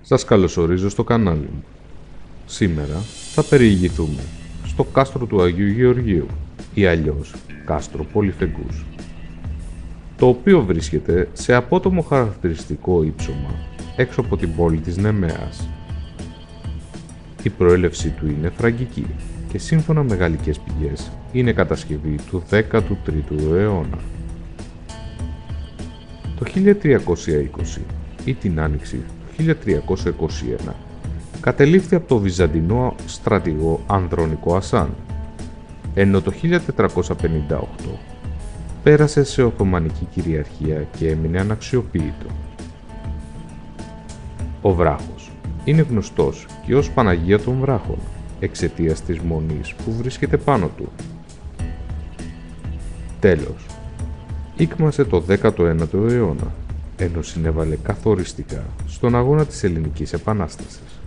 Σας καλωσορίζω στο κανάλι μου. Σήμερα θα περιηγηθούμε στο κάστρο του Αγίου Γεωργίου ή αλλιώς κάστρο Πολυφεγγούς, το οποίο βρίσκεται σε απότομο χαρακτηριστικό ύψωμα έξω από την πόλη της Νεμέας. Η προέλευσή του είναι φραγκική και σύμφωνα με γαλλικές πηγές είναι κατασκευή του 13ου αιώνα. Το 1320 ή την άνοιξη του 1321 κατελήφθη από το βυζαντινό στρατηγό Ανδρώνικο Ασάν, ενώ το 1458 πέρασε σε Οθωμανική κυριαρχία και έμεινε αναξιοποιητό. Ο βράχος είναι γνωστός και ως Παναγία των Βράχων εξαιτίας της μονής που βρίσκεται πάνω του. Τέλος, ήκμασε το 19ο αιώνα, ενώ συνέβαλε καθοριστικά στον αγώνα της Ελληνικής Επανάστασης.